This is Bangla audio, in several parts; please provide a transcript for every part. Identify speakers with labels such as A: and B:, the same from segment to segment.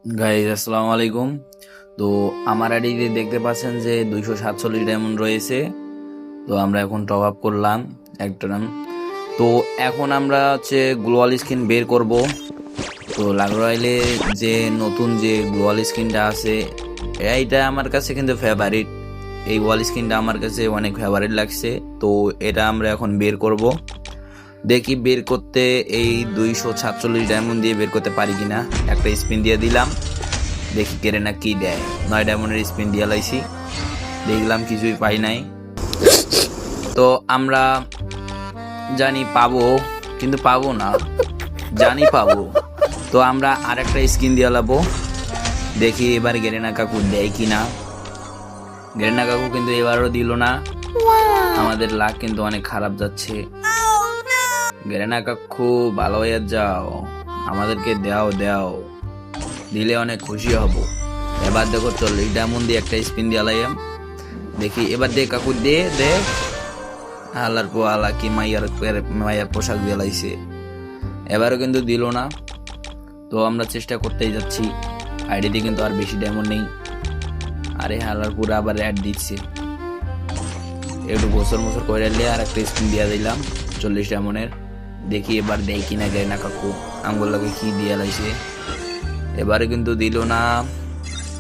A: গাইজ আসসালামু আলাইকুম। তো আমার আইডিতে দেখতে পাচ্ছেন যে 247 ডায়মন্ড রয়েছে। তো আমরা এখন টপ আপ করলাম একটা নাম। তো এখন আমরা হচ্ছে গ্লোয়াল স্কিন বের করব। তো লাগরয়েলে যে নতুন যে গ্লোয়াল স্কিনটা আছে এইটা আমার কাছে কিন্তু ফেভারিট। এই ওয়াল স্কিনটা আমার কাছে অনেক ফেভারিট লাগছে। তো এটা আমরা এখন বের করব। দেখি বের করতে এই 247 ডায়মন্ড দিয়ে বের করতে পারি কিনা। একটা স্পিন দিয়ে দিলাম, দেখি কেড়ে না কি দেয়। 9 ডায়মন্ডের স্পিন দিয়ে লাইছি, দেখলাম কিছুই পাই নাই। তো আমরা জানি পাবো, কিন্তু পাবো না, জানি পাবো। তো আমরা আর একটা স্কিন দিয়ে লাবো, দেখি এবার গেরেনা কাকু দেয় কিনা। গেরেনা কাকু কিন্তু এবারও দিল না। আমাদের লাক কিন্তু অনেক খারাপ যাচ্ছে। গেরেনা কাকু ভালো হয়ে যাও, আমাদেরকে দাও দাও, দিলে অনেক খুশি হব। এবার দেখো 40 ডায়মন্ড দিয়ে একটা স্পিন দিয়ে আলাইম, দেখি এবার দে কাকু দে দে। আল্লাহর পো আল্লাহ কি মাইয়ার পোশাক দিয়ে লাইছে, এবারও কিন্তু দিল না। তো আমরা চেষ্টা করতেই যাচ্ছি, আইডিতে কিন্তু আর বেশি ডায়মন্ড নেই। আরে আল্লাহর পুরো আবার অ্যাড দিচ্ছে, একটু বছর বছর করে নিয়ে আর একটা স্পিন দিয়ে দিলাম 40 ডায়মন্ডের। দেখি এবার দেয় কিনা গেরেনা কাকু, আঙ্গুলটাকে কি দিয়ে লাইছে। এবারে কিন্তু দিল না।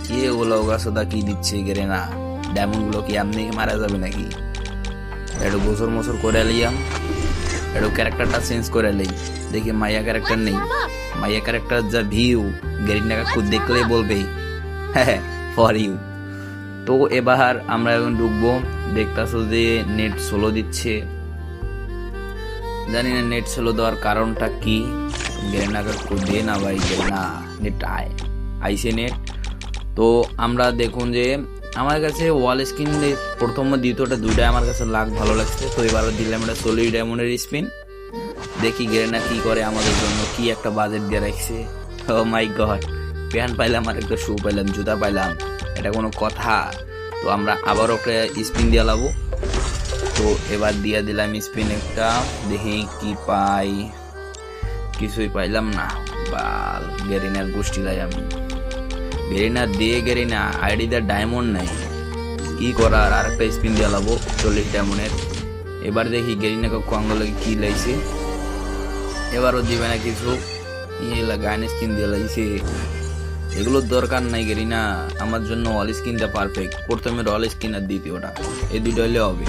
A: কি ওগুলো গাছদা কি দিচ্ছে গেরেনা, ডায়মন্ড গুলো কি আপনি মারা যাবে নাকি? একটু গোসর মোসর করে লিয়াম, একটু ক্যারেক্টারটা চেঞ্জ করে লই। দেখি মাইয়া ক্যারেক্টার নেই, মাইয়া ক্যারেক্টার যা ভিউ গেরিনা কাকু দেখলেই বলবে হ্যাঁ ফর ইউ। তো এবার আমরা এখন ঢুকবো, দেখতাছো যে নেট স্লো দিচ্ছে। জানি না নেট স্লো দেওয়ার কারণটা কি। গেরিনা কাকু দে না ভাই, গেরিনা নেট আইসে নেট। তো আমরা দেখুন যে আমার কাছে ওয়াল স্কিন প্রথম দ্বিতীয়টা দুইটাই আমার কাছে লাখ ভালো লাগছে। তো এবারও দিলাম এটা 40 ডায়মন্ডের স্পিন, দেখি গেরেনা কি করে। আমাদের জন্য কি একটা বাজেট দিয়ে রাখছে। ও মাই গড, প্যান্ট পাইলাম আর একটা শু পাইলাম, জুতা পাইলাম, এটা কোনো কথা? তো আমরা আবারও একটা স্পিন দিয়ে লাবো। তো এবার দিয়ে দিলাম স্পিন একটা, দেখি কি পাই। কিছুই পাইলাম না। বাল গেরিনার গোষ্ঠী লাই আমি। গেরিনা দিয়ে গেরিনা আইডিতে ডায়মন্ড নাই, কি করার। আর একটা স্পিন দিয়ে লাবো 40 ডায়মন্ডের। এবার দেখি গেরিনা কাকু আঙ্গুলে কি লাইছে, এবারও দিবে না কিছু। গান স্কিন দিয়ে লাইছে, এগুলোর দরকার নাই গেরিনা, আমার জন্য অল স্কিনটা পারফেক্ট। প্রথমে রল স্কিন আর দ্বিতীয়টা, এই দুইটা হলে হবে।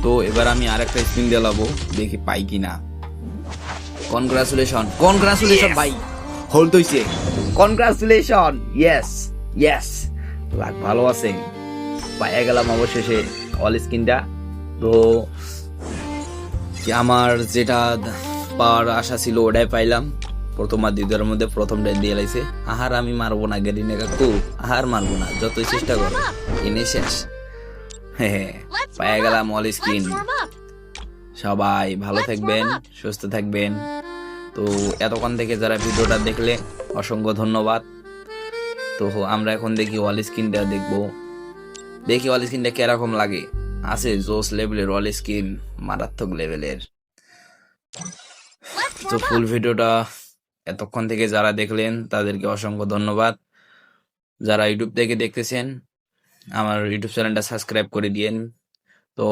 A: তো এবার আমি আর একটা স্পিন দিয়ে লাবো, দেখি পাই কিনা। কনগ্রাচুলেশন কনগ্রাচুলেশন ভাই, হোল্ড হইছে, কনগ্রাচুলেশন। ইয়েস ইয়েস, লাগ ভালো আছে, পাইয়া গেলাম অবশেষে অল স্কিনটা। তো আমার যেটা পাওয়ার আশা ছিল ওটাই পাইলাম। প্রথম আর দ্বিতীয়ের মধ্যে প্রথমটাই দিয়ে লাইছে। আহার আমি মারবো না গেরিনা কাকু, আহার মারবো না, যতই চেষ্টা করো এনে শেষ। হ্যাঁ পাইয়া গেলাম অল স্কিন। সবাই ভালো থাকবেন, সুস্থ থাকবেন। তো এতক্ষণ থেকে যারা ভিডিওটা দেখলে অসংখ্য ধন্যবাদ। তো আমরা এখন দেখি ওয়াল স্কিনটা দেখবো, দেখি ওয়াল স্কিনটা কিরকম লাগে। আছে জোস লেভেলের ওয়াল স্কিন, মারাত্মক লেভেলের। তো ফুল ভিডিওটা এতক্ষণ থেকে যারা দেখলেন তাদেরকে অসংখ্য ধন্যবাদ। যারা ইউটিউব থেকে দেখতেছেন আমার ইউটিউব চ্যানেলটা সাবস্ক্রাইব করে দিয়েন। তো